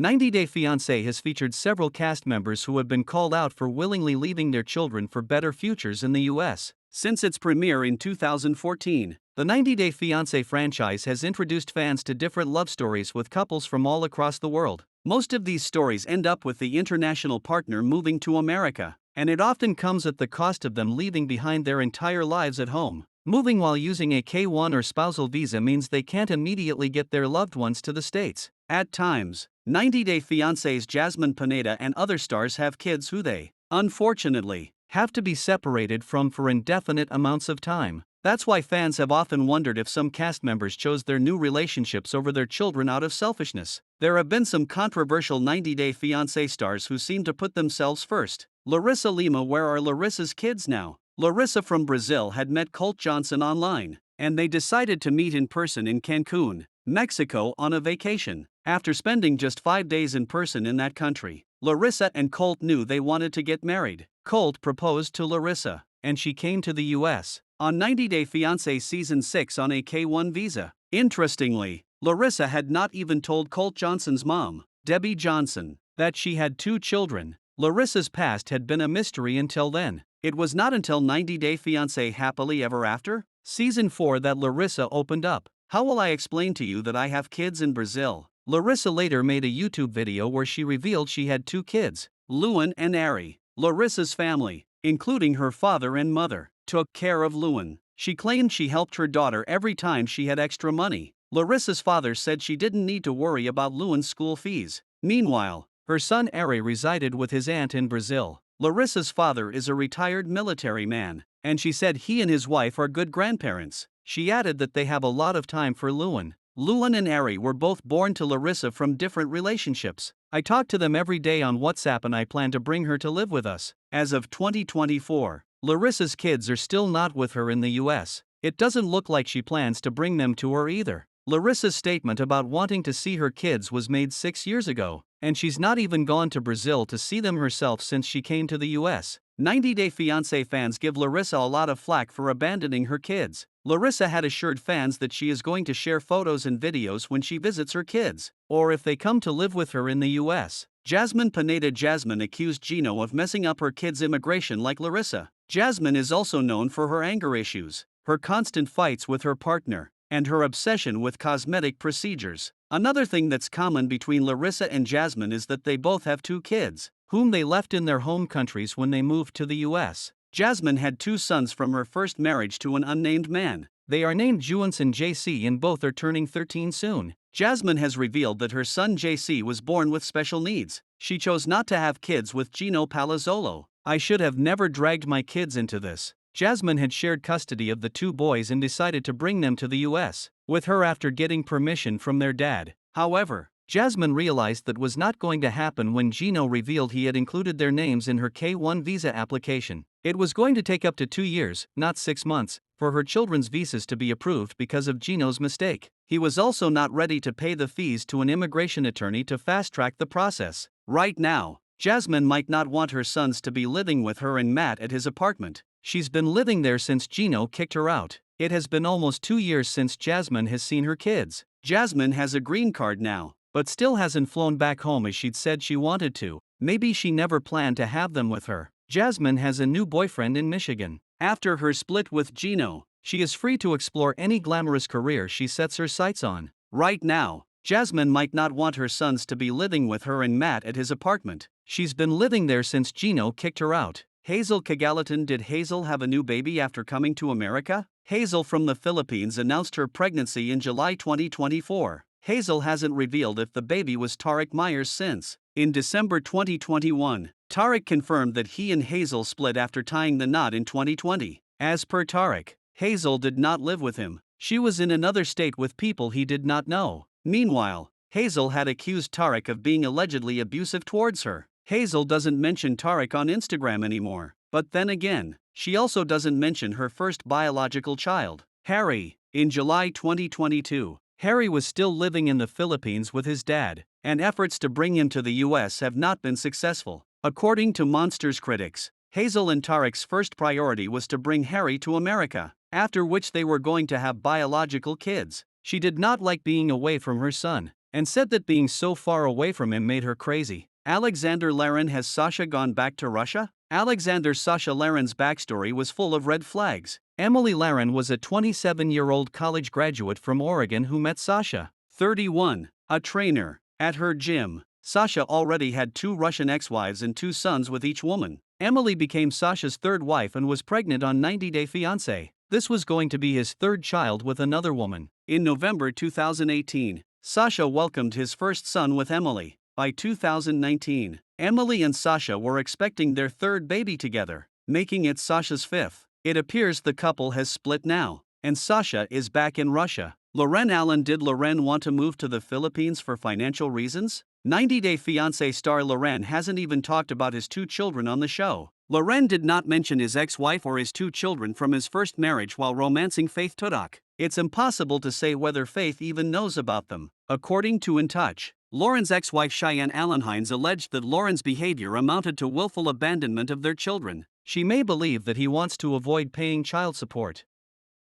90 Day Fiancé has featured several cast members who have been called out for willingly leaving their children for better futures in the US. Since its premiere in 2014, the 90 Day Fiancé franchise has introduced fans to different love stories with couples from all across the world. Most of these stories end up with the international partner moving to America, and it often comes at the cost of them leaving behind their entire lives at home. Moving while using a K-1 or spousal visa means they can't immediately get their loved ones to the States. At times, 90 Day Fiancé's Jasmine Pan and other stars have kids who they, unfortunately, have to be separated from for indefinite amounts of time. That's why fans have often wondered if some cast members chose their new relationships over their children out of selfishness. There have been some controversial 90 Day Fiancé stars who seem to put themselves first. Lissa Lima. Where are Larissa's kids now? Larissa from Brazil had met Colt Johnson online, and they decided to meet in person in Cancun, Mexico on a vacation. After spending just 5 days in person in that country, Larissa and Colt knew they wanted to get married. Colt proposed to Larissa, and she came to the US on 90 Day Fiancé Season 6 on a K-1 visa. Interestingly, Larissa had not even told Colt Johnson's mom, Debbie Johnson, that she had 2 children. Larissa's past had been a mystery until then. It was not until 90 Day Fiancé Happily Ever After, Season 4 that Larissa opened up. How will I explain to you that I have kids in Brazil? Larissa later made a YouTube video where she revealed she had 2 kids, Loren and Ari. Larissa's family, including her father and mother, took care of Loren. She claimed she helped her daughter every time she had extra money. Larissa's father said she didn't need to worry about Loren's school fees. Meanwhile, her son Ari resided with his aunt in Brazil. Larissa's father is a retired military man, and she said he and his wife are good grandparents. She added that they have a lot of time for Loren. Loren and Ari were both born to Larissa from different relationships. I talk to them every day on WhatsApp and I plan to bring her to live with us. As of 2024, Larissa's kids are still not with her in the US. It doesn't look like she plans to bring them to her either. Larissa's statement about wanting to see her kids was made 6 years ago, and she's not even gone to Brazil to see them herself since she came to the US. 90 Day Fiancé fans give Larissa a lot of flack for abandoning her kids. Larissa had assured fans that she is going to share photos and videos when she visits her kids, or if they come to live with her in the US. Jasmine Pan. Jasmine accused Gino of messing up her kids' immigration like Larissa. Jasmine is also known for her anger issues, her constant fights with her partner, and her obsession with cosmetic procedures. Another thing that's common between Larissa and Jasmine is that they both have 2 kids, whom they left in their home countries when they moved to the US. Jasmine had 2 sons from her first marriage to an unnamed man. They are named Juance and JC and both are turning 13 soon. Jasmine has revealed that her son JC was born with special needs. She chose not to have kids with Gino Palazzolo. I should have never dragged my kids into this. Jasmine had shared custody of the 2 boys and decided to bring them to the US with her after getting permission from their dad. However, Jasmine realized that was not going to happen when Gino revealed he had included their names in her K-1 visa application. It was going to take up to 2 years, not 6 months, for her children's visas to be approved because of Gino's mistake. He was also not ready to pay the fees to an immigration attorney to fast-track the process. Right now, Jasmine might not want her sons to be living with her and Matt at his apartment. She's been living there since Gino kicked her out. It has been almost 2 years since Jasmine has seen her kids. Jasmine has a green card now, but still hasn't flown back home as she'd said she wanted to. Maybe she never planned to have them with her. Jasmine has a new boyfriend in Michigan. After her split with Gino, she is free to explore any glamorous career she sets her sights on. Right now, Jasmine might not want her sons to be living with her and Matt at his apartment. She's been living there since Gino kicked her out. Hazel Cagalitan. Did Hazel have a new baby after coming to America? Hazel from the Philippines announced her pregnancy in July 2024. Hazel hasn't revealed if the baby was Tarek Myers since. In December 2021, Tarek confirmed that he and Hazel split after tying the knot in 2020. As per Tarek, Hazel did not live with him. She was in another state with people he did not know. Meanwhile, Hazel had accused Tarek of being allegedly abusive towards her. Hazel doesn't mention Tarek on Instagram anymore, but then again, she also doesn't mention her first biological child, Harry. In July 2022, Harry was still living in the Philippines with his dad, and efforts to bring him to the US have not been successful. According to Monsters critics, Hazel and Tarek's first priority was to bring Harry to America, after which they were going to have biological kids. She did not like being away from her son. and said that being so far away from him made her crazy. Alexander Larin. Has Sasha gone back to Russia? Sasha Larin's backstory was full of red flags. Emily Larin was a 27-year-old college graduate from Oregon who met Sasha, 31, a trainer, at her gym. Sasha already had 2 Russian ex-wives and 2 sons with each woman. Emily became Sasha's 3rd wife and was pregnant on 90 Day Fiancé. This was going to be his 3rd child with another woman. In November 2018, Sasha welcomed his first son with Emily. By 2019, Emily and Sasha were expecting their 3rd baby together, making it Sasha's 5th. It appears the couple has split now, and Sasha is back in Russia. Loren Allen. Did Loren want to move to the Philippines for financial reasons? 90 Day Fiancé star Loren hasn't even talked about his 2 children on the show. Loren did not mention his ex-wife or his 2 children from his first marriage while romancing Faith Tudak. It's impossible to say whether Faith even knows about them. According to In Touch, Loren's ex-wife Cheyenne Allenhines alleged that Loren's behavior amounted to willful abandonment of their children. She may believe that he wants to avoid paying child support.